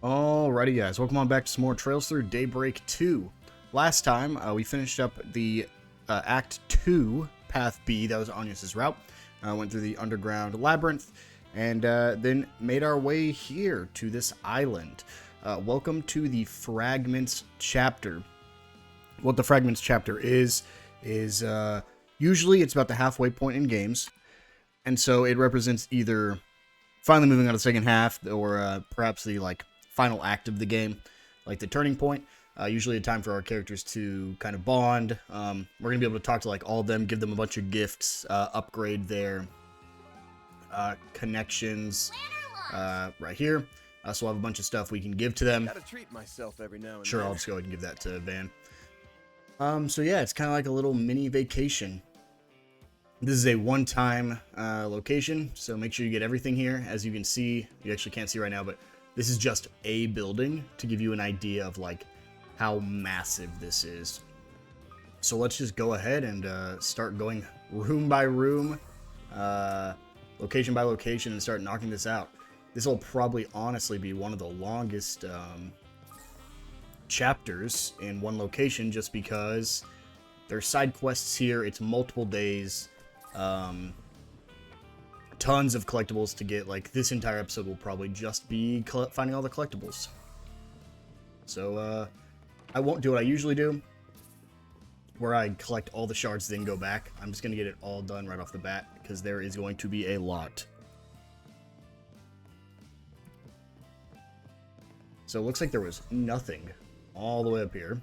Alrighty guys, welcome on back to some more Trails Through Daybreak 2. Last time, we finished up the Act 2, Path B, that was Anyas's route. Went through the underground labyrinth, and then made our way here to this island. Welcome to the Fragments chapter. What the Fragments chapter is usually it's about the halfway point in games, and so it represents either finally moving on to the second half, or perhaps the final act of the game, like the turning point. Usually a time for our characters to kind of bond. We're gonna be able to talk to all of them, give them a bunch of gifts, upgrade their connections right here. So we'll have a bunch of stuff we can give to them. Gotta treat myself every now and Sure, then. I'll just go ahead and give that to Van. So yeah, it's kind of like a little mini vacation. This is a one-time location, so make sure you get everything here. As you can see, you actually can't see right now, but this is just a building to give you an idea of how massive this is. So let's just go ahead and start going room by room, location by location, and start knocking this out. This will probably honestly be one of the longest chapters in one location, just because there's side quests here. It's multiple days. Tons of collectibles to get. This entire episode will probably just be finding all the collectibles. So I won't do what I usually do, where I collect all the shards then go back. I'm just gonna get it all done right off the bat, because there is going to be a lot. So it looks like there was nothing all the way up here.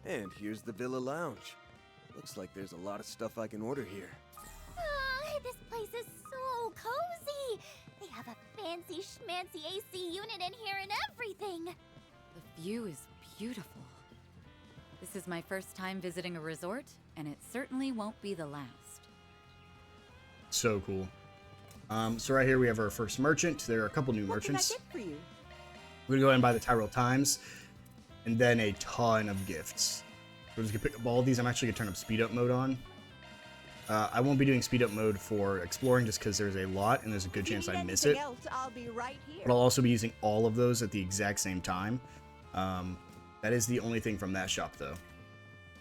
And here's the Villa Lounge. Looks like there's a lot of stuff I can order here. This place is so cozy. They have a fancy schmancy AC unit in here and everything. The view is beautiful. This is my first time visiting a resort, and it certainly won't be the last. So cool. So right here we have our first merchant. There are a couple new merchants. What can I get for you? We're gonna go ahead and buy the Tyrell Times, and then a ton of gifts. We're just gonna pick up all of these. I'm actually gonna turn up speed up mode on. I won't be doing speed up mode for exploring, just because there's a lot and there's a good chance I miss it. I'll be right here. But I'll also be using all of those at the exact same time. That is the only thing from that shop, though.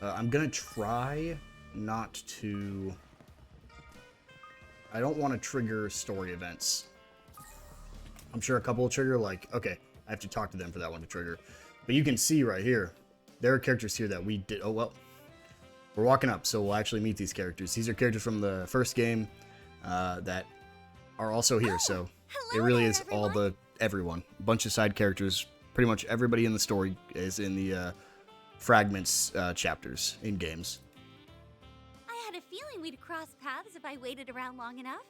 I'm gonna try not to... I don't want to trigger story events. I'm sure a couple will trigger, okay, I have to talk to them for that one to trigger. But you can see right here, there are characters here that we did... Oh, well. We're walking up, so we'll actually meet these characters. These are characters from the first game that are also here, so it really is everyone. everyone. A bunch of side characters. Pretty much everybody in the story is in the Fragments chapters in games. I had a feeling we'd cross paths if I waited around long enough.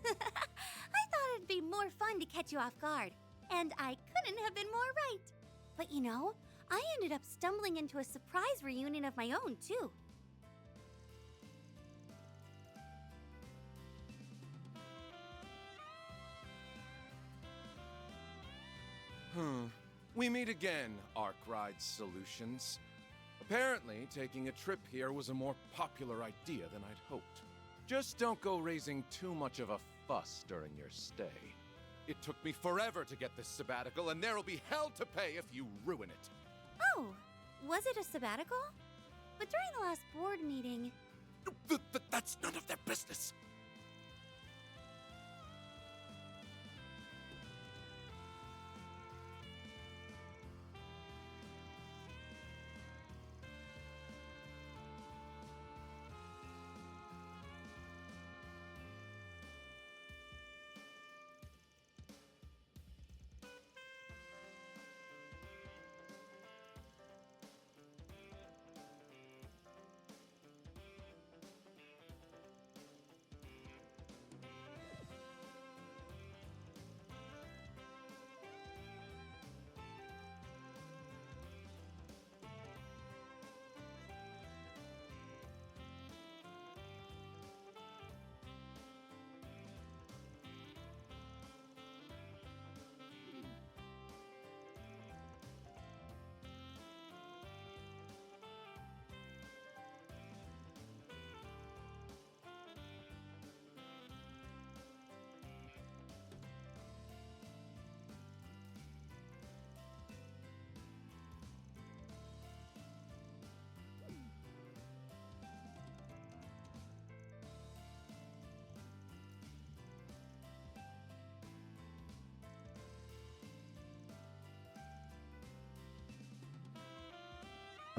I thought it'd be more fun to catch you off guard, and I couldn't have been more right. But you know, I ended up stumbling into a surprise reunion of my own, too. We meet again, Arkwright Solutions. Apparently, taking a trip here was a more popular idea than I'd hoped. Just don't go raising too much of a fuss during your stay. It took me forever to get this sabbatical, and there'll be hell to pay if you ruin it. Oh, was it a sabbatical? But during the last board meeting... That's none of their business.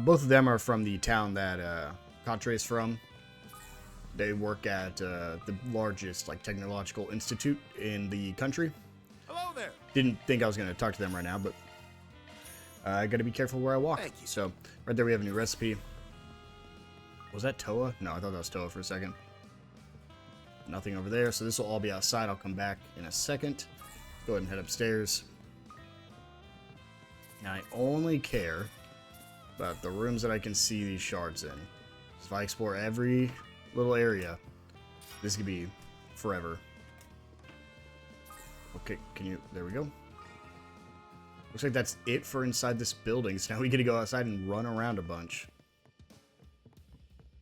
Both of them are from the town that Contre is from. They work at the largest like technological institute in the country. Hello there. Didn't think I was going to talk to them right now, but I got to be careful where I walk. Thank you. So right there we have a new recipe. Was that Toa? No, I thought that was Toa for a second. Nothing over there, so this will all be outside. I'll come back in a second. Go ahead and head upstairs. And I only care about the rooms that I can see these shards in. So if I explore every little area, this could be forever. Okay, can you... There we go. Looks like that's it for inside this building. So now we get to go outside and run around a bunch.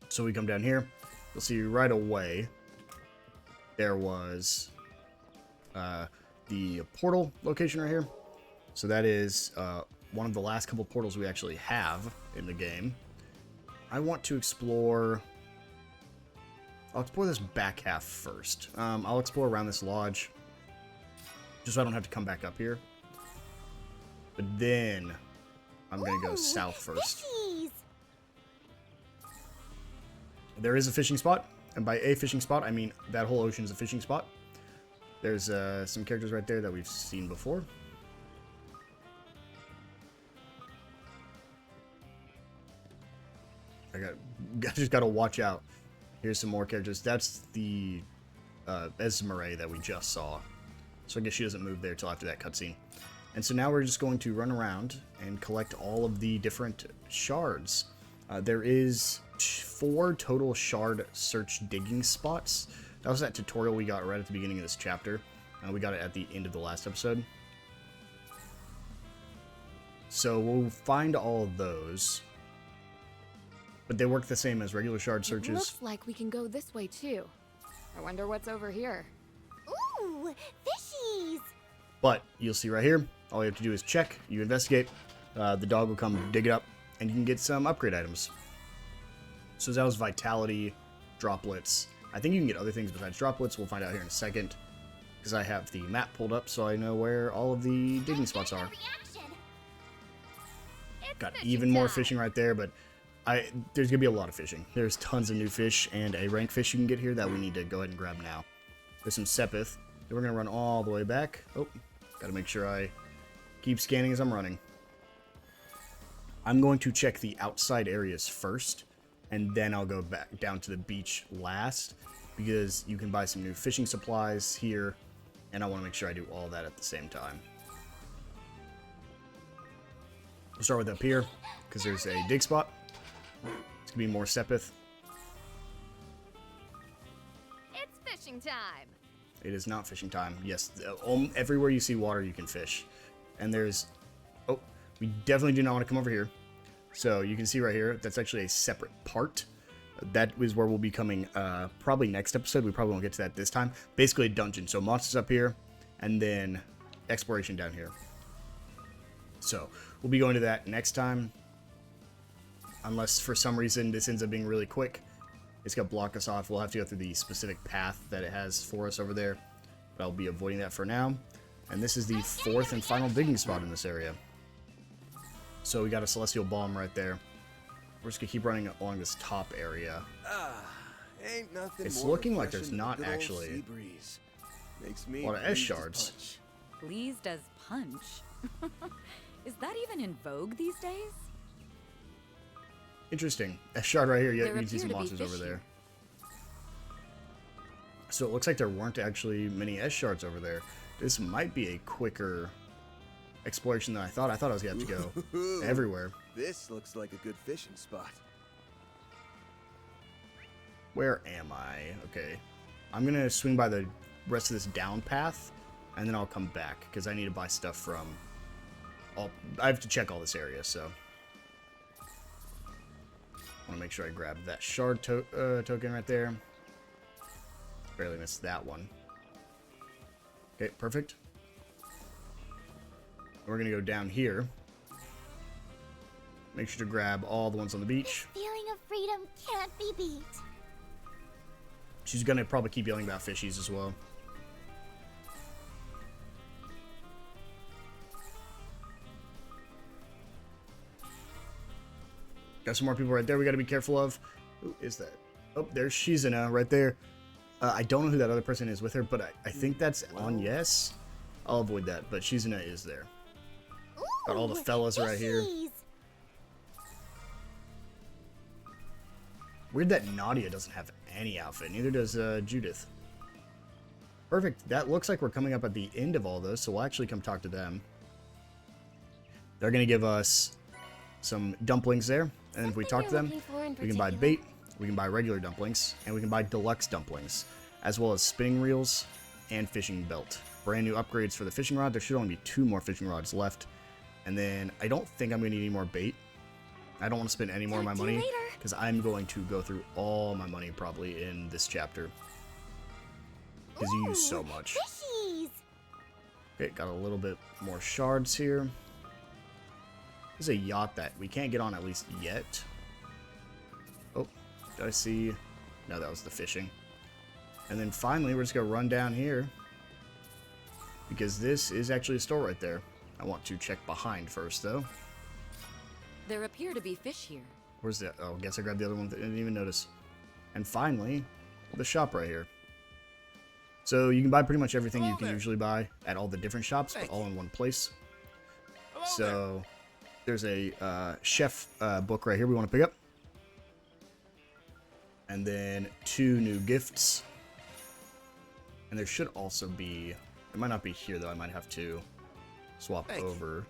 So we come down here. You'll see right away there was the portal location right here. So that is one of the last couple portals we actually have in the game. I want to explore... I'll explore this back half first. I'll explore around this lodge, just so I don't have to come back up here. But then I'm going to go south first. Fishies! There is a fishing spot, and by a fishing spot, I mean that whole ocean is a fishing spot. There's some characters right there that we've seen before. I just gotta watch out. Here's some more characters. That's the Esmeralda that we just saw. So I guess she doesn't move there till after that cutscene. And so now we're just going to run around and collect all of the different shards. There is 4 total shard search digging spots. That was that tutorial we got right at the beginning of this chapter. We got it at the end of the last episode. So we'll find all of those. But they work the same as regular shard searches. It looks like we can go this way too. I wonder what's over here. Ooh, fishies! But you'll see right here, all you have to do is check, you investigate, the dog will come dig it up, and you can get some upgrade items. So that was Vitality, Droplets. I think you can get other things besides Droplets, we'll find out here in a second. Because I have the map pulled up so I know where all of the digging spots are. Got even more fishing right there, but there's going to be a lot of fishing. There's tons of new fish and a rank fish you can get here that we need to go ahead and grab now. There's some Sepith. Then we're going to run all the way back. Oh, got to make sure I keep scanning as I'm running. I'm going to check the outside areas first, and then I'll go back down to the beach last, because you can buy some new fishing supplies here, and I want to make sure I do all that at the same time. We'll start with up here, because there's a dig spot. It's going to be more Sepith. It's fishing time. It is not fishing time. Yes, everywhere you see water, you can fish. And there's... Oh, we definitely do not want to come over here. So you can see right here, that's actually a separate part. That is where we'll be coming probably next episode. We probably won't get to that this time. Basically a dungeon. So monsters up here, and then exploration down here. So we'll be going to that next time. Unless for some reason this ends up being really quick. It's going to block us off. We'll have to go through the specific path that it has for us over there. But I'll be avoiding that for now. And this is the 4th and final digging spot in this area. So we got a Celestial Balm right there. We're just going to keep running along this top area. Ain't nothing It's more looking like refreshing there's than not a good old actually sea breeze. Makes me a lot of S pleased as shards. punch. Pleased as punch. Is that even in vogue these days? Interesting. A shard right here. Yeah, There you can see appear some to be monsters over fish there. here. So it looks like there weren't actually many S shards over there. This might be a quicker exploration than I thought. I thought I was going to have to go Ooh, everywhere. This looks like a good fishing spot. Where am I? Okay. I'm going to swing by the rest of this down path, and then I'll come back, because I need to buy stuff from... I have to check all this area, so... I want to make sure I grab that shard token right there. Barely missed that one. Okay, perfect. We're going to go down here. Make sure to grab all the ones on the beach. Feeling of freedom can't be beat. She's going to probably keep yelling about fishies as well. Got some more people right there we got to be careful of. Who is that? Oh, there's Shizuna right there. I don't know who that other person is with her, but I think that's on yes. I'll avoid that, but Shizuna is there. Got all the fellas right here. fishies. Weird that Nadia doesn't have any outfit. Neither does Judith. Perfect. That looks like we're coming up at the end of all those, so we'll actually come talk to them. They're going to give us some dumplings there, and if we talk to them, we can buy bait, we can buy regular dumplings, and we can buy deluxe dumplings, as well as spinning reels and fishing belt. Brand new upgrades for the fishing rod. There should only be 2 more fishing rods left. And then I don't think I'm going to need any more bait. I don't want to spend any more of my money because I'm going to go through all my money probably in this chapter. Because you use so much. Fishies. Okay, got a little bit more shards here. There's a yacht that we can't get on at least yet. Oh, did I see? No, that was the fishing. And then finally, we're just going to run down here. Because this is actually a store right there. I want to check behind first, though. There appear to be fish here. Where's that? Oh, I guess I grabbed the other one that I didn't even notice. And finally, the shop right here. So you can buy pretty much everything you can usually buy at all the different shops, but all in one place. So there's a chef book right here we want to pick up. And then 2 new gifts. And there should also be... It might not be here, though. I might have to swap over.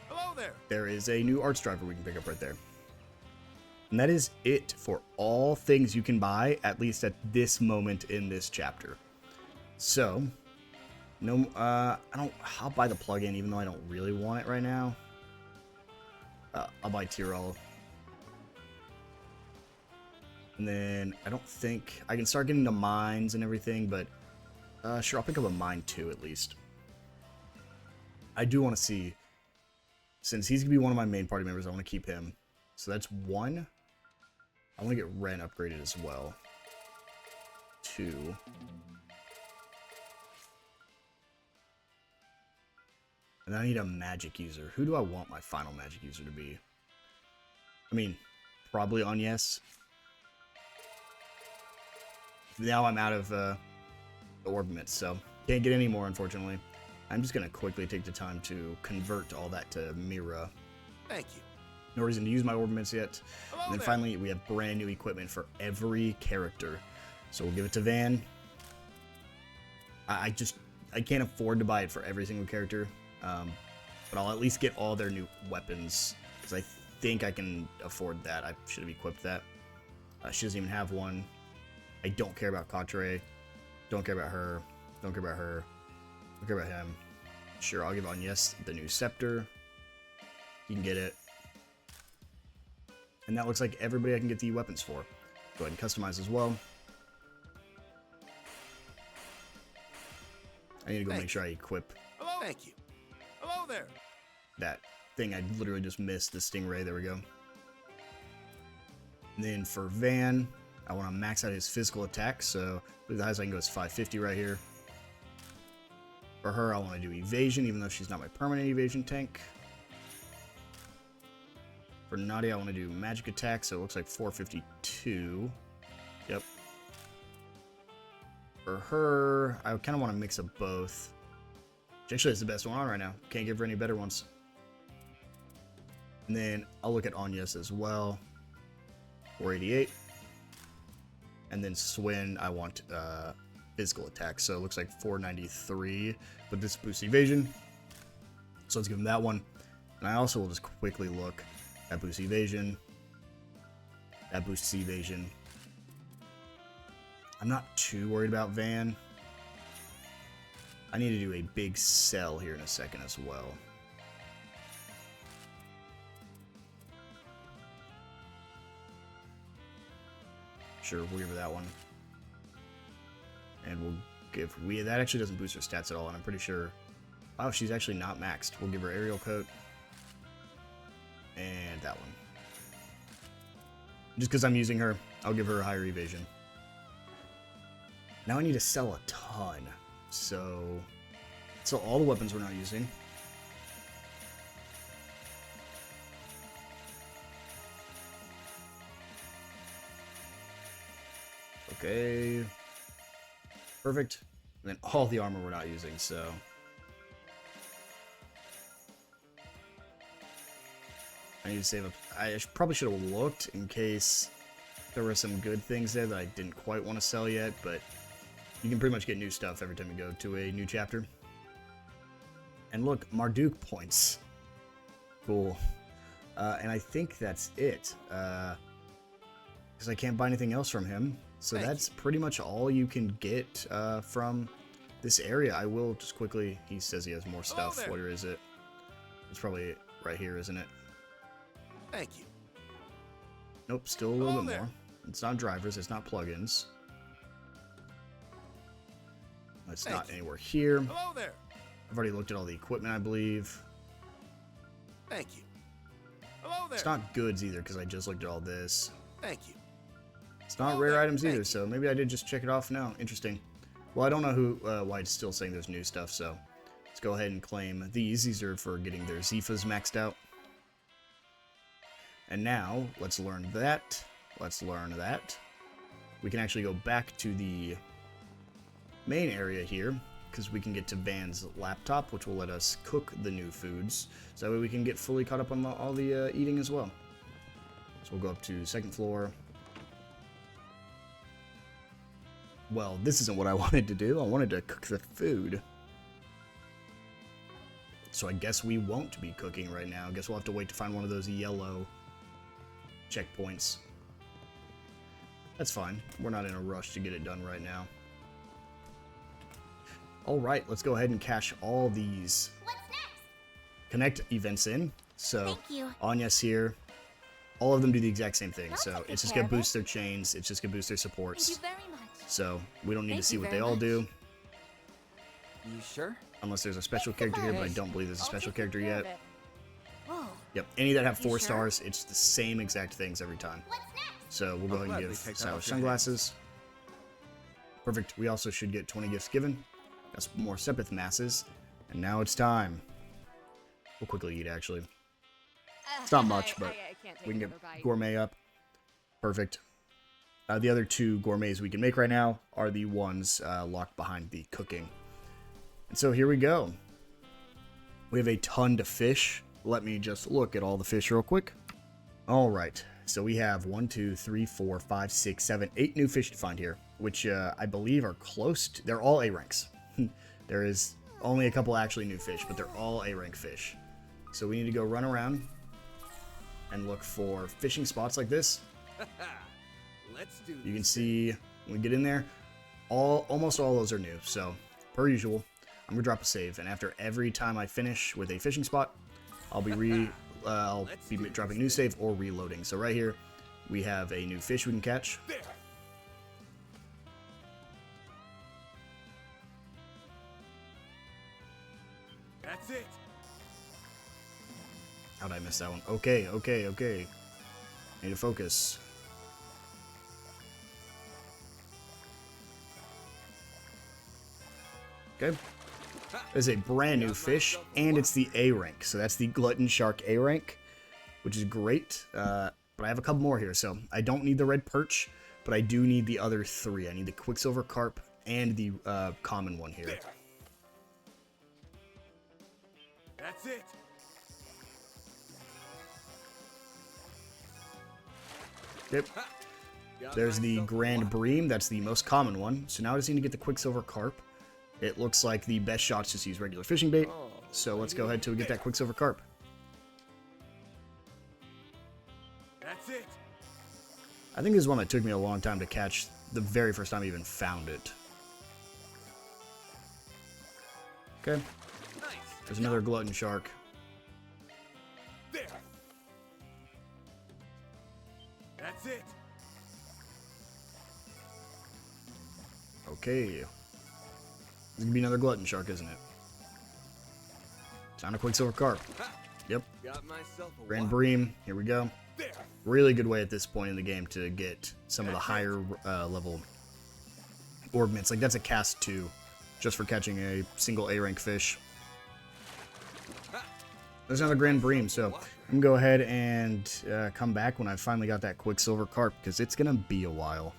Hello there. There is a new arts driver we can pick up right there. And that is it for all things you can buy, at least at this moment in this chapter. So, no, I'll buy the plugin even though I don't really want it right now. I'll buy Tyrell. And then I don't think I can start getting the mines and everything, but sure, I'll pick up a mine too at least. I do want to see, since he's going to be one of my main party members, I want to keep him. So that's 1. I want to get Ren upgraded as well. 2. And I need a magic user. Who do I want my final magic user to be? I mean, probably on yes. Now I'm out of the orbiments, so can't get any more, unfortunately. I'm just going to quickly take the time to convert all that to Mira. Thank you. No reason to use my orbiments yet. Hello And then there. finally, we have brand new equipment for every character. So we'll give it to Van. I can't afford to buy it for every single character. But I'll at least get all their new weapons. Because I think I can afford that. I should have equipped that. She doesn't even have one. I don't care about Quatre. Don't care about her. Don't care about her. Don't care about him. Sure, I'll give Agnes the new scepter. You can get it. And that looks like everybody I can get the weapons for. Go ahead and customize as well. I need to go make sure I equip Hello. Thank you. Hello there. that thing I literally just missed, the Stingray. There we go. And then for Van, I want to max out his physical attack, so the highest I can go is 550 right here. For her, I want to do evasion, even though she's not my permanent evasion tank. For Nadia, I want to do magic attack, so it looks like 452. Yep. For her, I kind of want to mix up both. Which actually is the best one on right now. Can't give her any better ones. And then I'll look at Agnes as well. 488. And then Swin, I want physical attack. So it looks like 493. But this boosts evasion. So let's give him that one. And I also will just quickly look. That boosts evasion. That boosts evasion. I'm not too worried about Van. I need to do a big sell here in a second as well. Sure, we'll give her that one. And we'll give... that actually doesn't boost her stats at all, and I'm pretty sure... Oh, she's actually not maxed. We'll give her aerial coat. And that one. Just because I'm using her, I'll give her a higher evasion. Now I need to sell a ton. So all the weapons we're not using. Okay. Perfect. And then all the armor we're not using, so... I need to save up. Probably should have looked in case there were some good things there that I didn't quite want to sell yet, but you can pretty much get new stuff every time you go to a new chapter. And look, Marduk points. Cool. And I think that's it. Because I can't buy anything else from him. So that's pretty much all you can get from this area. I will just quickly... He says he has more stuff. Where is it? It's probably right here, isn't it? Thank you. Nope, still a little bit more. It's not drivers, it's not plugins. It's not anywhere here. Hello there. I've already looked at all the equipment, I believe. Thank you. Hello there. It's not goods either, because I just looked at all this. Thank you. It's not rare items either, so maybe I did just check it off now. Interesting. Well, I don't know why it's still saying there's new stuff, so let's go ahead and claim these. These are for getting their Zifas maxed out. And now, let's learn that. Let's learn that. We can actually go back to the main area here, because we can get to Van's laptop, which will let us cook the new foods. So that way we can get fully caught up on all the eating as well. So we'll go up to second floor. Well, this isn't what I wanted to do. I wanted to cook the food. So I guess we won't be cooking right now. I guess we'll have to wait to find one of those yellow checkpoints. That's fine. We're not in a rush to get it done right now. Alright, let's go ahead and cache all these What's next? connect events in. So, Thank you. Anya's here. All of them do the exact same thing. I'll So, take it's just care going to of it. boost their chains. It's just going to boost their Thank supports. you very much. So, we don't need to Thank see you what they very all much. do. You sure? Unless there's a special character here, but I don't believe there's a special character yet. Whoa. Yep, any that have You 4 sure? stars, it's the same exact things every time. What's next? So we'll go ahead and gladly give take that Stylish off your sunglasses. Perfect. We also should get 20 gifts given. Got some more Sepith masses. And now it's time. We'll quickly eat, actually. It's not much, but I can't take we can get another bite. gourmet up. Perfect. The other 2 gourmets we can make right now are the ones locked behind the cooking. And so here we go. We have a ton to fish. Let me just look at all the fish real quick. All right. So we have 1, 2, 3, 4, 5, 6, 7, 8 new fish to find here, which I believe are close to... They're all A ranks. There is only a couple actually new fish, but they're all A rank fish. So we need to go run around and look for fishing spots like this. Let's do this. You can see when we get in there, almost all those are new. So, per usual, I'm gonna drop a save, and after every time I finish with a fishing spot, I'll be dropping a new save or reloading. So right here, we have a new fish we can catch. There. That's it. How'd I miss that one? Okay. Need to focus. Okay. There's a brand new fish, and it's the A rank. So that's the Glutton Shark A rank, which is great. But I have a couple more here, so I don't need the red perch, but I do need the other 3. I need the Quicksilver Carp and the common one here. There. That's it. Yep. Got There's the myself a Grand lot. Bream. That's the most common one. So now I just need to get the Quicksilver Carp. It looks like the best shot's just use regular fishing bait. Oh, So let's go ahead till we get that Quicksilver Carp. That's it. I think this is one that took me a long time to catch the very first time I even found it. Okay, Nice. there's another Glutton Shark. There. That's it. Okay. This is gonna be another Glutton Shark, isn't it? Time to Quicksilver Carp. Ha. Yep. Got myself a Grand lot. Bream. Here we go. There. Really good way at this point in the game to get some of the higher level orb mints. Like that's a cast 2 just for catching a single A rank fish. There's another Grand Bream, so I'm gonna go ahead and come back when I finally got that Quicksilver Carp, because it's gonna be a while.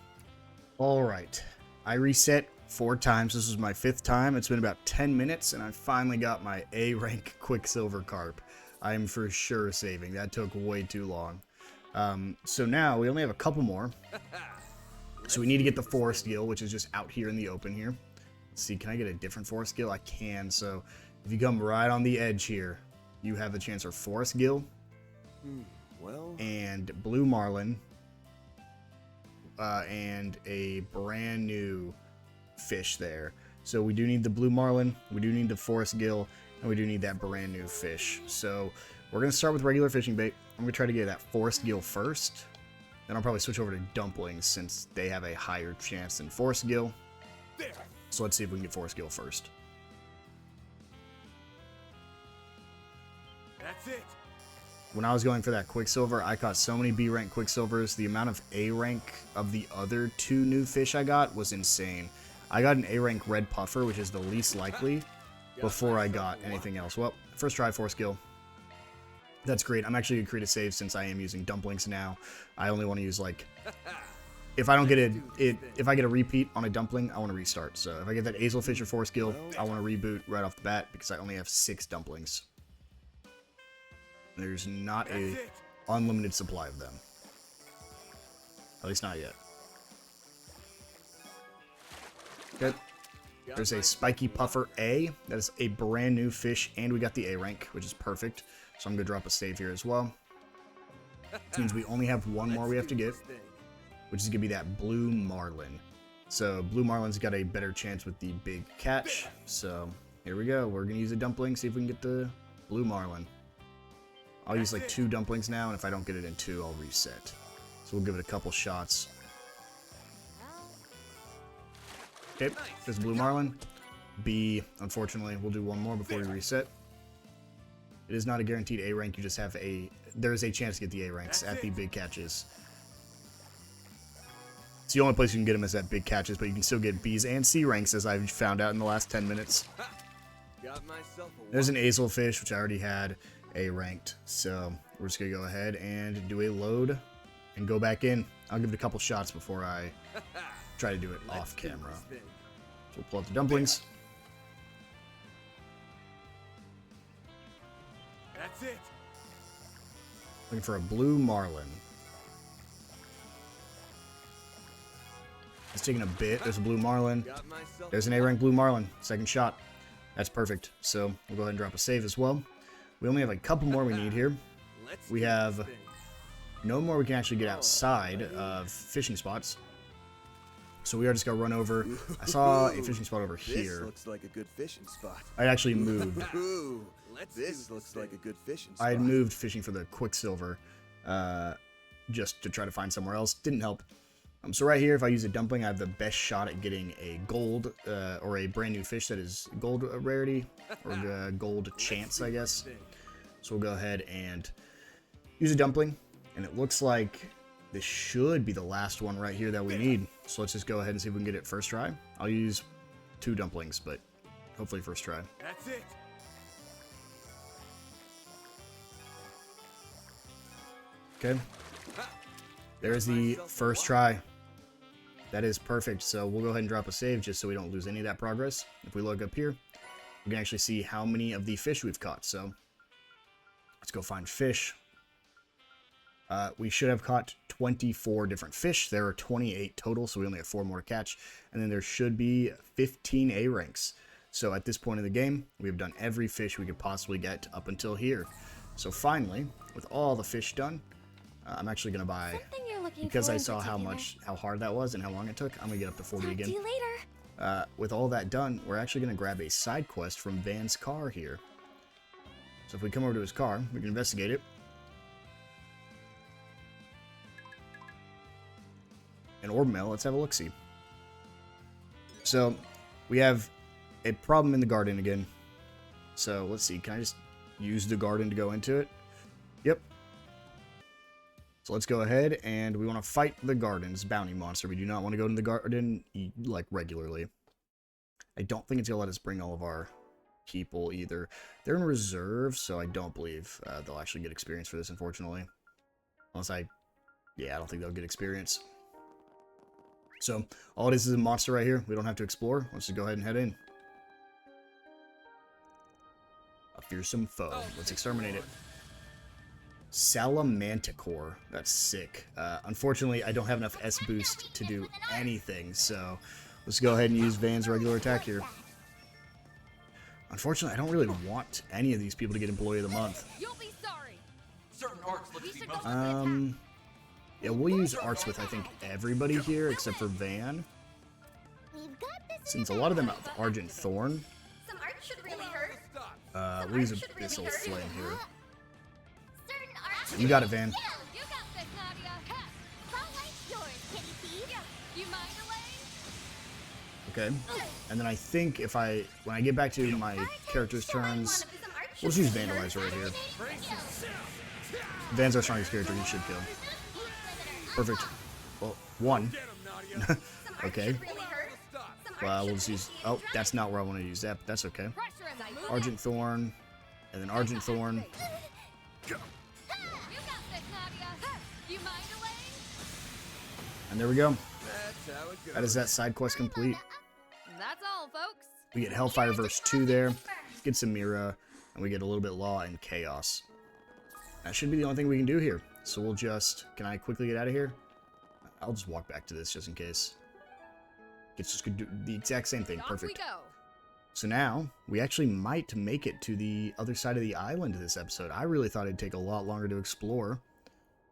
Alright. I reset 4 times. This was my 5th time. It's been about 10 minutes, and I finally got my A rank Quicksilver Carp. I am for sure saving. That took way too long. So now we only have a couple more. So we need to get the Forest Gill, which is just out here in the open here. Let's see, can I get a different Forest Gill? I can. So if you come right on the edge here, you have the chance for Forest Gill Well, and Blue Marlin. And a brand new fish there. So we do need the Blue Marlin, we do need the Forest Gill, and we do need that brand new fish. So we're going to start with regular fishing bait. I'm going to try to get that Forest Gill first. Then I'll probably switch over to dumplings since they have a higher chance than Forest Gill. So let's see if we can get Forest Gill first. that's it. When I was going for that Quicksilver, I caught so many B rank Quicksilvers. The amount of A rank of the other 2 new fish I got was insane. I got an A rank Red Puffer, which is the least likely, before I got anything else. Well, first try Force Gill. That's great. I'm actually going to create a save since I am using dumplings now. I only want to use, like, if I don't get if I get a repeat on a dumpling, I want to restart. So if I get that Azelfish or Force Gill, I want to reboot right off the bat because I only have 6 dumplings. There's not a unlimited supply of them. At least not yet. Okay. There's a Spiky Puffer A. That is a brand new fish, and we got the A rank, which is perfect. So I'm going to drop a save here as well. Which means we only have one more we have to get, which is going to be that Blue Marlin. So Blue Marlin's got a better chance with the big catch. So here we go. We're going to use a dumpling, see if we can get the Blue Marlin. I'll use like 2 dumplings now, and if I don't get it in 2, I'll reset. So we'll give it a couple shots. Okay, there's Blue Marlin. B, unfortunately, we'll do one more before we reset. It is not a guaranteed A rank, you just have there is a chance to get the A ranks at the big catches. It's the only place you can get them is at big catches, but you can still get B's and C ranks, as I've found out in the last 10 minutes. There's an Azelfish, which I already had A ranked, so we're just gonna go ahead and do a load and go back in. I'll give it a couple shots before I try to do it off camera. So we'll pull out the dumplings. That's it. Looking for a Blue Marlin. It's taking a bit. There's a Blue Marlin. There's an A rank Blue Marlin. Second shot. That's perfect. So we'll go ahead and drop a save as well. We only have a couple more we need here. We have no more we can actually get outside of fishing spots. So we are just going to run over. I saw a fishing spot over here. This looks like a good fishing spot. I actually moved. This looks like a good fishing spot. I had moved fishing for the Quicksilver just to try to find somewhere else. Didn't help. So right here, if I use a dumpling, I have the best shot at getting a gold or a brand new fish that is gold rarity or gold chance, I guess. So we'll go ahead and use a dumpling, and it looks like this should be the last one right here that we need. So let's just go ahead and see if we can get it first try. I'll use 2 dumplings, but hopefully first try. That's it. Okay. There's the first try. That is perfect. So we'll go ahead and drop a save just so we don't lose any of that progress. If we look up here, we can actually see how many of the fish we've caught. So let's go find fish. We should have caught 24 different fish. There are 28 total, so we only have 4 more to catch. And then there should be 15 A ranks. So at this point in the game, we have done every fish we could possibly get up until here. So finally, with all the fish done, I'm actually going to buy, because I saw how hard that was and how long it took, I'm going to get up to 40 again. See you later. With all that done, we're actually going to grab a side quest from Van's car here. So if we come over to his car, we can investigate it. An orb mill, let's have a look-see. So, we have a problem in the garden again. So, let's see, can I just use the garden to go into it? Yep. So let's go ahead, and we want to fight the garden's bounty monster. We do not want to go into the garden, like, regularly. I don't think it's going to let us bring all of our people, either. They're in reserve, so I don't believe they'll actually get experience for this, unfortunately. Unless yeah, I don't think they'll get experience. So all it is a monster right here. We don't have to explore. Let's just go ahead and head in. A fearsome foe. Let's exterminate it. Salamanticore. That's sick. Unfortunately, I don't have enough S boost to do anything, so let's go ahead and use Van's regular attack here. Unfortunately, I don't really want any of these people to get Employee of the Month. You'll be sorry. Yeah, we'll use arts with, I think, everybody here except for Van. We've got this. Since a lot of them have Argent Thorn, Some art should really hurt. we'll use Abyssal Flame here. Certain art. You got it, Van. You got this, Nadia. Ha! Spotlight's yours, kitty thief. You mind, Elaine? Okay. And then I think if when I get back to my character's turns, we'll just use Vandalizer right here. Van's our strongest character, he should kill. Perfect. Well, one. Okay. Well, we'll just use... Oh, that's not where I want to use that, but that's okay. Pressure as I move. Argent Thorn, and then Argent Thorn. You got this, Nadia. Ha! You mind, Elaine? And there we go. That's how it goes. That is that side quest complete. That's all, folks. We get Hellfire verse 2 there, get some Mira, and we get a little bit Law and Chaos. That should be the only thing we can do here. So we'll just... Can I quickly get out of here? I'll just walk back to this just in case. It's just gonna do the exact same thing. Off Perfect. we go. So now, we actually might make it to the other side of the island this episode. I really thought it'd take a lot longer to explore,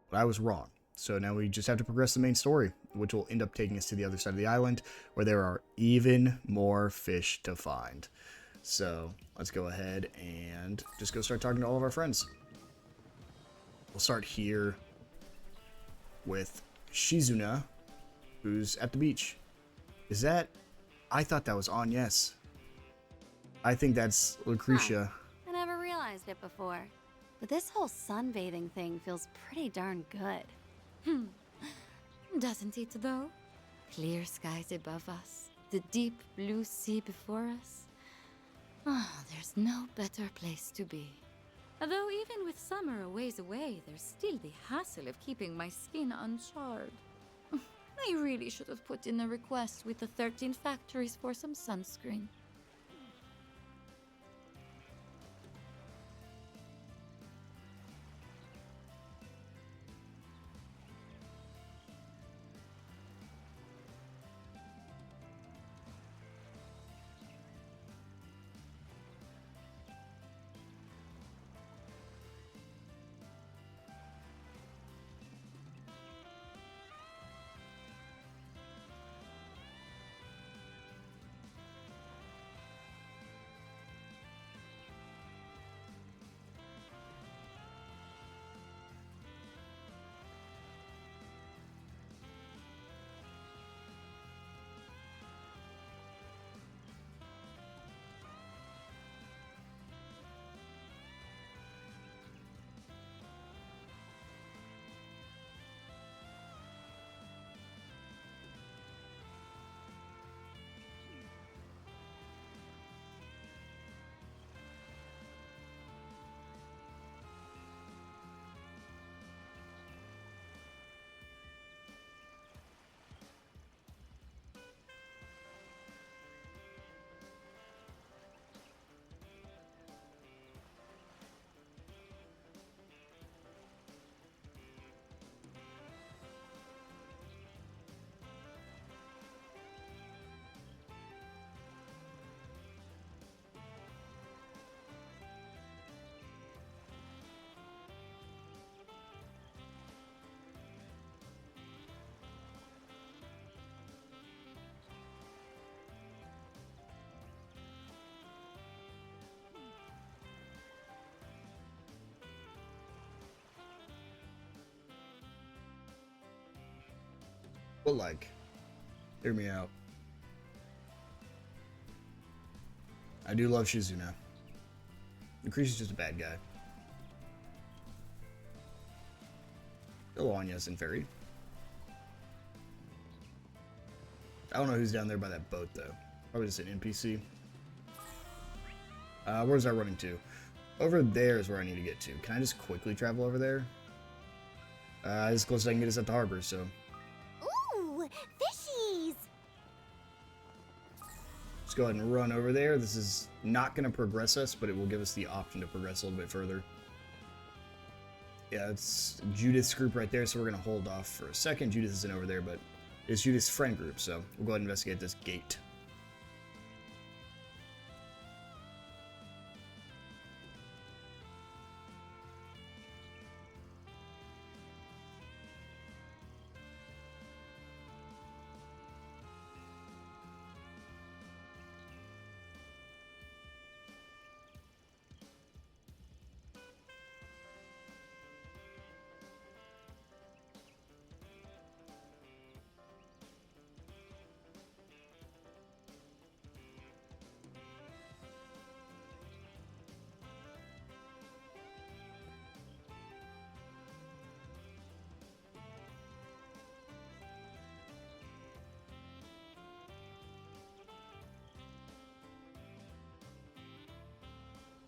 but I was wrong. So now we just have to progress the main story, which will end up taking us to the other side of the island, where there are even more fish to find. So let's go ahead and just go start talking to all of our friends. We'll start here with Shizuna, who's at the beach. Is that... I thought that was Agnes. I think that's Lucretia. I never realized it before. But this whole sunbathing thing feels pretty darn good. Doesn't it, though? Clear skies above us, the deep blue sea before us. Ah, there's no better place to be. Although even with summer a ways away, there's still the hassle of keeping my skin uncharred. I really should have put in a request with the 13 factories for some sunscreen. But like, hear me out. I do love Shizuna. Lucretia's just a bad guy. Ilania's in Fairy. I don't know who's down there by that boat though. Probably just an NPC. Where's that running to? Over there is where I need to get to. Can I just quickly travel over there? As close as I can get us at the harbor, so. Ooh, fishies! Let's go ahead and run over there. This is not going to progress us, but it will give us the option to progress a little bit further. Yeah, it's Judith's group right there, so we're going to hold off for a second. Judith isn't over there, but it's Judith's friend group, so we'll go ahead and investigate this gate.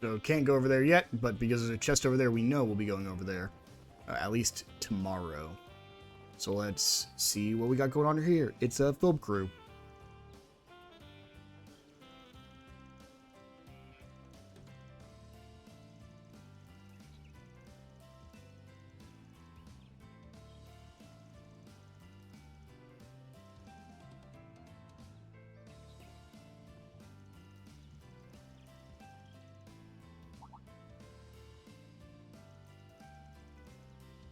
So can't go over there yet, but because there's a chest over there, we know we'll be going over there. At least tomorrow. So let's see what we got going on here. It's a film crew.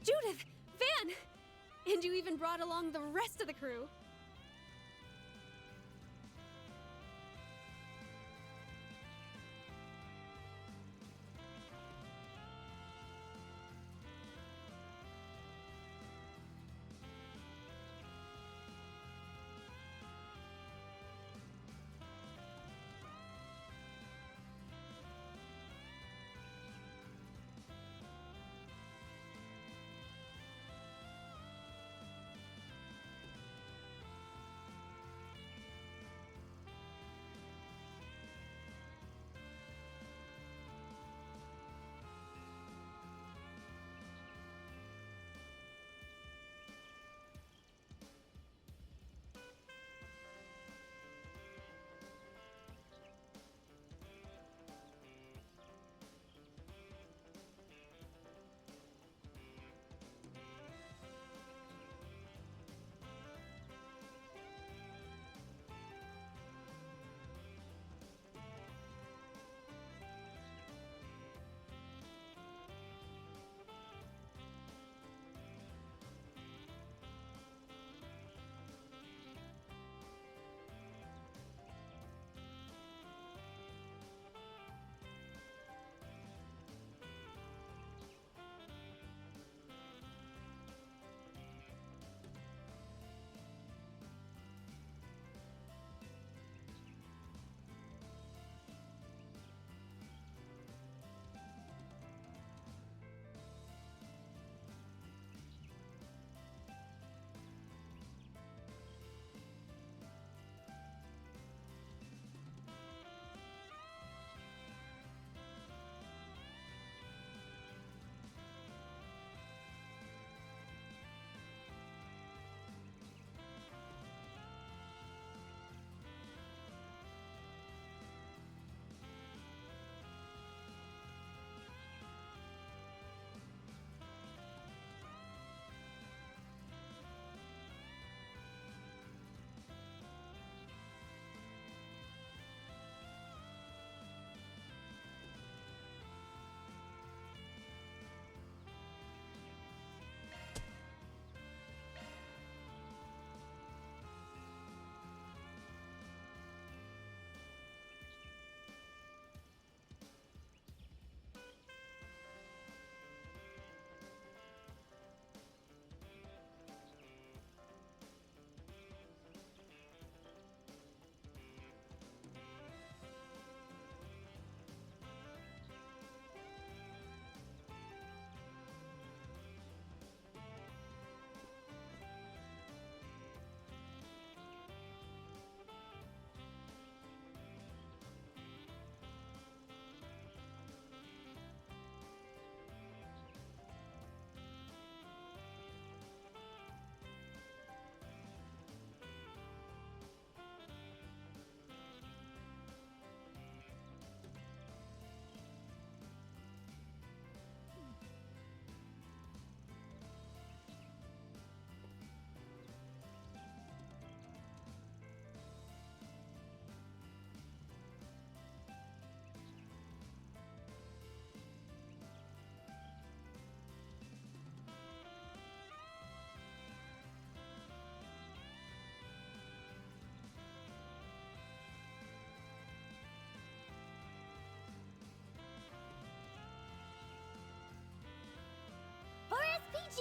Judith! Van! And you even brought along the rest of the crew.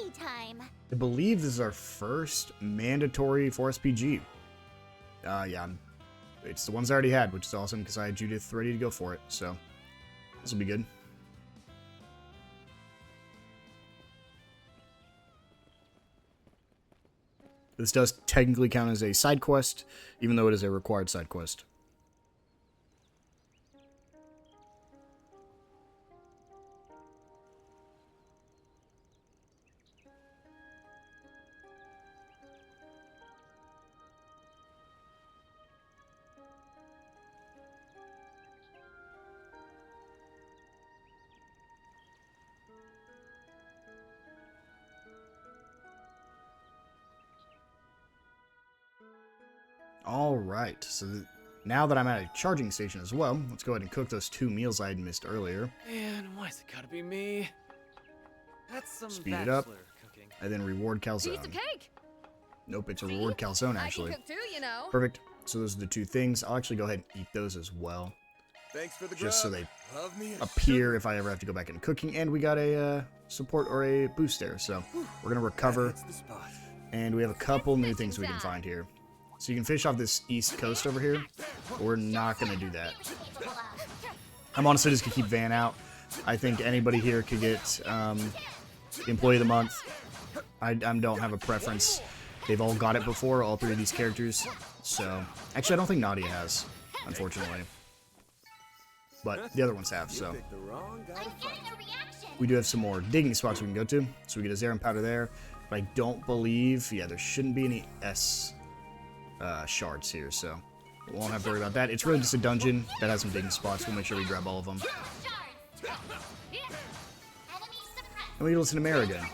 RPG time. I believe this is our first mandatory 4SPG. Yeah, it's the ones I already had, which is awesome because I had Judith ready to go for it, so this will be good. This does technically count as a side quest, even though it is a required side quest. Alright, so now that I'm at a charging station as well, let's go ahead and cook those 2 meals I had missed earlier. Man, why's it gotta be me? That's some Speed it up, cooking. and then reward Piece calzone. of cake. Nope, it's a reward calzone actually. I can cook too, you know. Perfect. So those are the 2 things. I'll actually go ahead and eat those as well, Thanks for the just so grub. they Love me a appear if I ever have to go back into cooking. And we got a support or a boost there, so we're gonna recover. That's the spot. And we have a couple new things we can find here. So you can fish off this east coast over here, but we're not going to do that. I'm honestly just going to keep Van out. I think anybody here could get Employee of the Month. I don't have a preference. They've all got it before, all 3 of these characters. So, actually I don't think Nadia has, unfortunately. But the other ones have, so. Picked the wrong guy to fight. We do have some more digging spots we can go to. So we get a Zarin powder there. But I don't believe, yeah, there shouldn't be any S shards here, so we won't have to worry about that. It's really just a dungeon that has some digging spots. We'll make sure we grab all of them. And we listen to Mare again.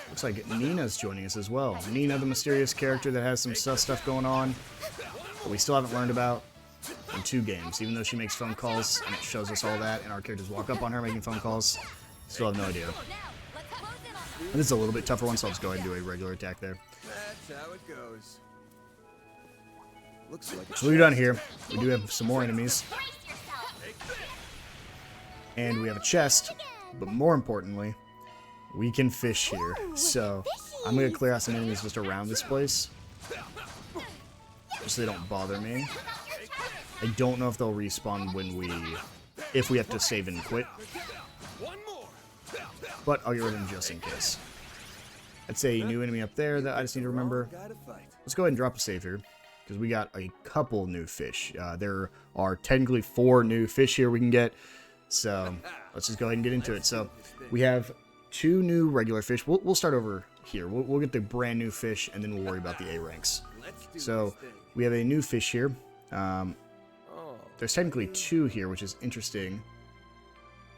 Looks like Nina's joining us as well. Nina, the mysterious character that has some stuff going on that we still haven't learned about in 2 games. Even though she makes phone calls and it shows us all that, and our characters walk up on her making phone calls, still have no idea. And this is a little bit tougher one, so I'll just go ahead and do a regular attack there. That's how it goes. Looks like So we're done here. We do have some more enemies. And we have a chest, but more importantly, we can fish here. So I'm going to clear out some enemies just around this place, just so they don't bother me. I don't know if they'll respawn if we have to save and quit. But I'll get rid of them just in case. That's a new enemy up there that I just need to remember. Let's go ahead and drop a save here, because we got a couple new fish. There are technically 4 new fish here we can get. So let's just go ahead and get into it. So we have 2 new regular fish. We'll start over here. We'll get the brand new fish, and then we'll worry about the A ranks. So we have a new fish here. There's technically 2 here, which is interesting,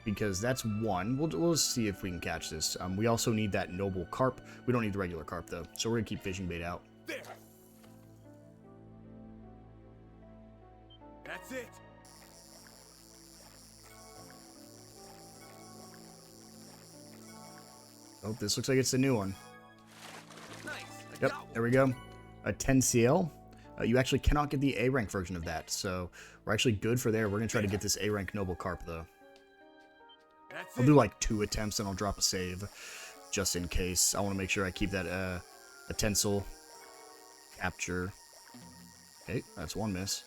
because that's 1. We'll see if we can catch this. We also need that noble carp. We don't need the regular carp, though, so we're going to keep fishing bait out. There. That's it. Oh, this looks like it's the new one. Nice. Yep, there we go. A 10 CL. You actually cannot get the A rank version of that, so we're actually good for there. We're going to try to get this A rank noble carp, though. That's I'll do like 2 attempts and I'll drop a save just in case. I want to make sure I keep that utensil capture. Okay, that's 1 miss.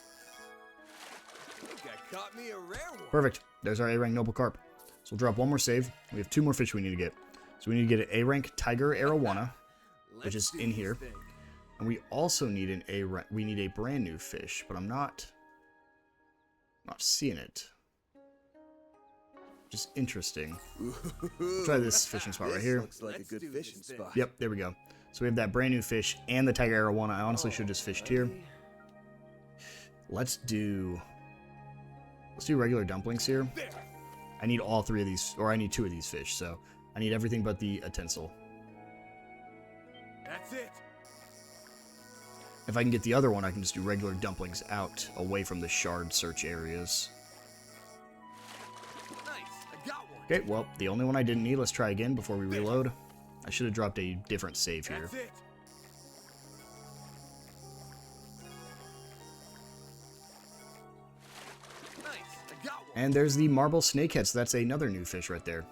I think I caught me a rare one. Perfect. There's our A rank noble carp. So we'll drop 1 more save. We have 2 more fish we need to get. So we need to get an A rank tiger arowana, which is in here. And we also need an A rank. We need a brand new fish, but I'm not seeing it. Just interesting. We'll try this fishing spot right here. Looks like a good fishing spot. Yep, there we go. So we have that brand new fish and the tiger arowana. I honestly should have just fished here. Let's do regular dumplings here. I need all 3 of these, or I need 2 of these fish, so I need everything but the utensil. That's it. If I can get the other one, I can just do regular dumplings out, away from the shard search areas. Nice. I got one. Okay, well, the only one I didn't need. Let's try again before we reload. I should have dropped a different save here. That's it. Nice. I got one. And there's the marble snakehead, so that's another new fish right there.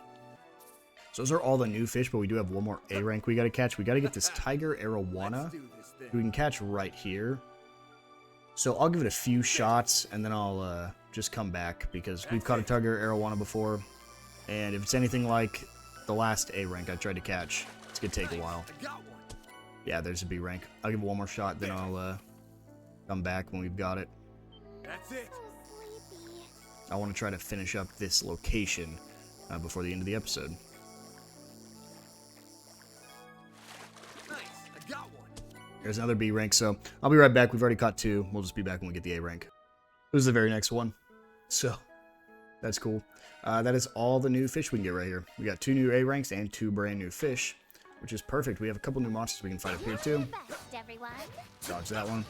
So those are all the new fish, but we do have one more A rank we gotta catch. We gotta get this tiger arowana, who we can catch right here. So I'll give it a few shots, and then I'll just come back, because we've caught a tiger arowana before. And if it's anything like the last A rank I tried to catch, it's gonna take a while. Yeah, there's a B rank. I'll give it one more shot, then I'll come back when we've got it. That's it. I want to try to finish up this location before the end of the episode. Nice. I got one. There's another B rank, so I'll be right back. We've already caught 2. We'll just be back when we get the A rank. This is the very next one. So, that's cool. That is all the new fish we can get right here. We got 2 new A ranks and 2 brand new fish, which is perfect. We have a couple new monsters we can fight up here too. Best, everyone. Dodge that one.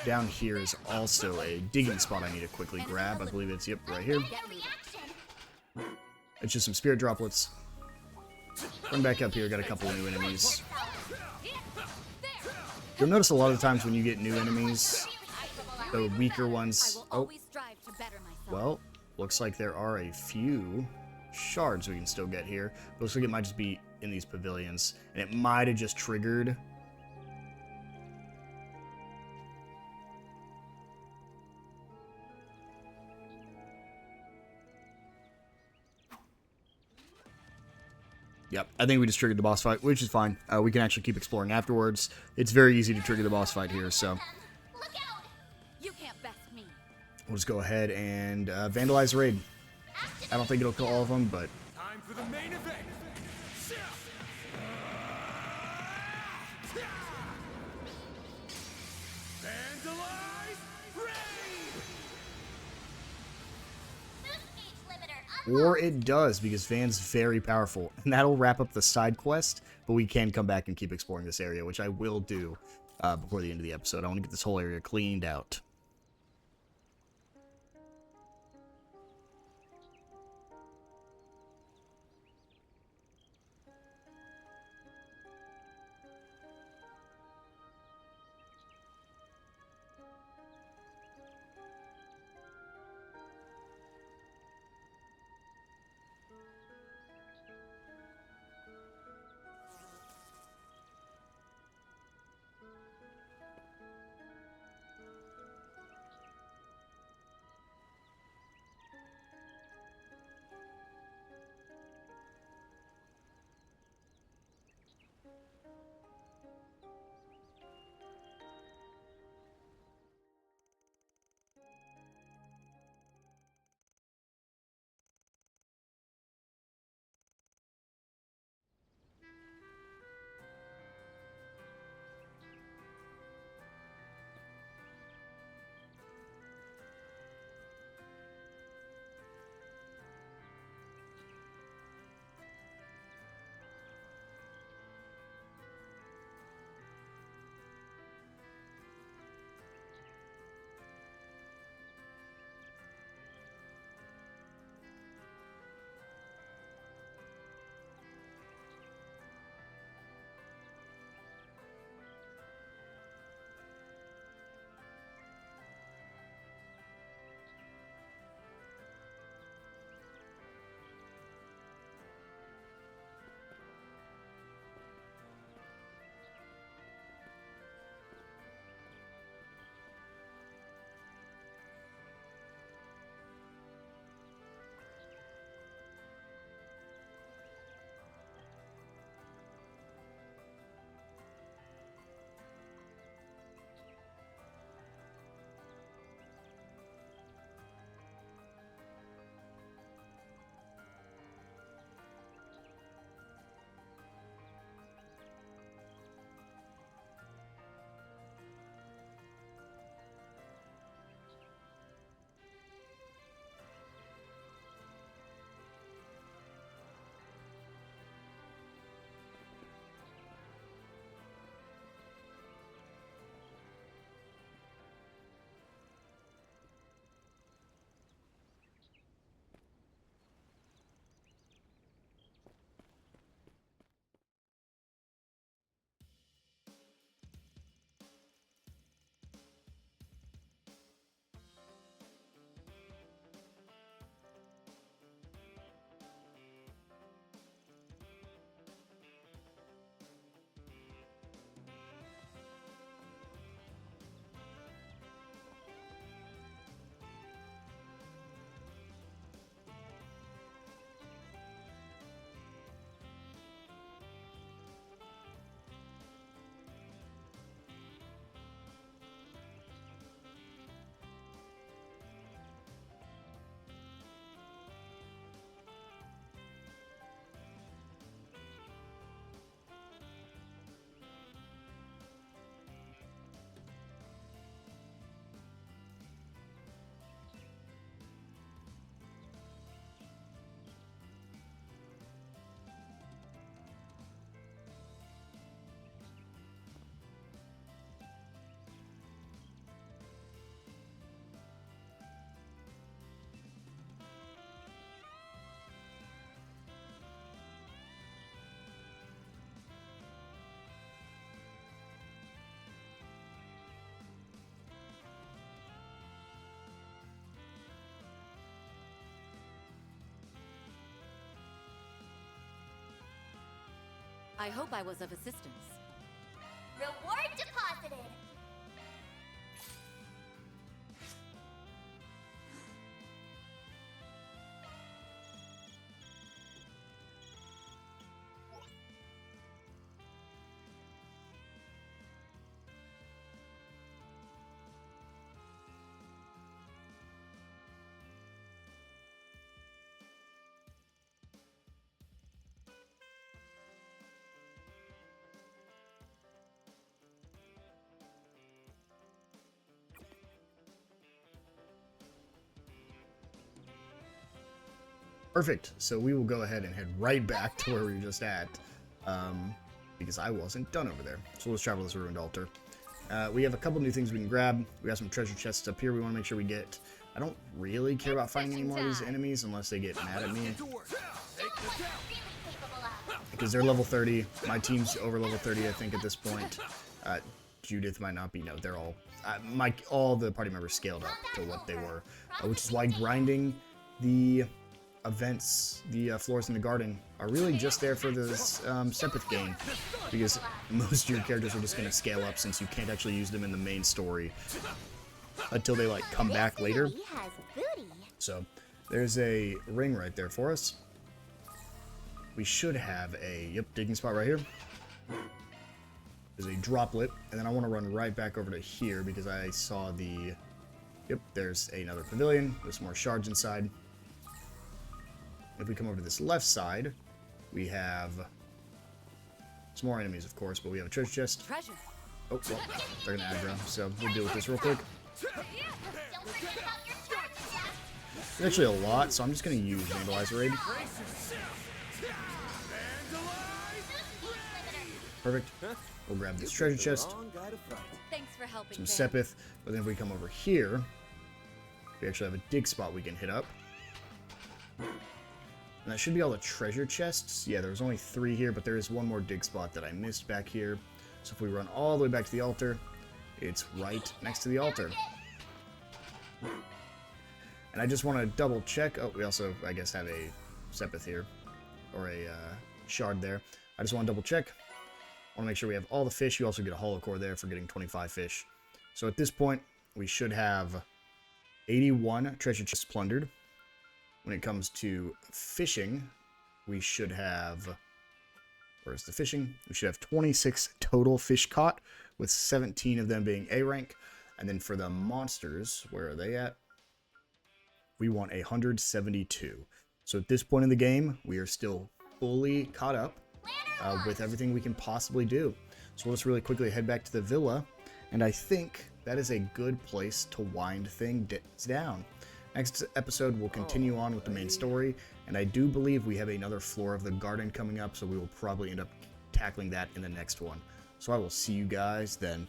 Down here is also a digging spot I need to quickly grab. I believe it's, yep, right here. It's just some spirit droplets. Run back up here, got a couple new enemies. You'll notice a lot of the times when you get new enemies, the weaker ones... Oh, well, looks like there are a few shards we can still get here. Looks like it might just be in these pavilions, and it might have just triggered... Yep, I think we just triggered the boss fight, which is fine. We can actually keep exploring afterwards. It's very easy to trigger the boss fight here, so... Look out! You can't best me. We'll just go ahead and vandalize the raid. I don't think it'll kill all of them, but... Time for the main event. Vandalize raid. Or it does, because Van's very powerful. And that'll wrap up the side quest, but we can come back and keep exploring this area, which I will do before the end of the episode. I want to get this whole area cleaned out. I hope I was of assistance. Reward deposited! Perfect. So we will go ahead and head right back to where we were just at, because I wasn't done over there. So let's travel this ruined altar. We have a couple new things we can grab. We got some treasure chests up here we want to make sure we get. I don't really care about fighting any more of these enemies unless they get mad at me, because they're level 30. My team's over level 30, I think, at this point. Judith might not be. No, they're all. All the party members scaled up to what they were, which is why grinding the events, the floors in the garden, are really just there for this Sepith game, because most of your characters are just going to scale up since you can't actually use them in the main story until they like come back later. So there's a ring right there for us. We should have a digging spot right here. There's a droplet, and then I want to run right back over to here because I saw the there's another pavilion with some more shards inside. If we come over to this left side, we have some more enemies, of course, but we have a treasure chest. Treasure. Oh, well, they're gonna aggro, so we'll deal with this real quick. There's actually a lot, so I'm just gonna use Vandalizer Raid. Perfect. We'll grab this treasure chest, Thanks for helping. some Sepith, but then if we come over here, we actually have a dig spot we can hit up. And that should be all the treasure chests. Yeah, there was only 3 here, but there is one more dig spot that I missed back here. So if we run all the way back to the altar, it's right next to the altar. And I just want to double check. Oh, we also, I guess, have a Sepith here, or a shard there. I just want to double check. I want to make sure we have all the fish. You also get a hollow core there for getting 25 fish. So at this point, we should have 81 treasure chests plundered. When it comes to fishing, we should have, where's the fishing? We should have 26 total fish caught, with 17 of them being A rank. And then for the monsters, where are they at? We want 172. So at this point in the game, we are still fully caught up with everything we can possibly do. So let's really quickly head back to the villa, and I think that is a good place to wind things down. Next episode, we'll continue on with the main story, and I do believe we have another floor of the garden coming up, so we will probably end up tackling that in the next one. So I will see you guys then.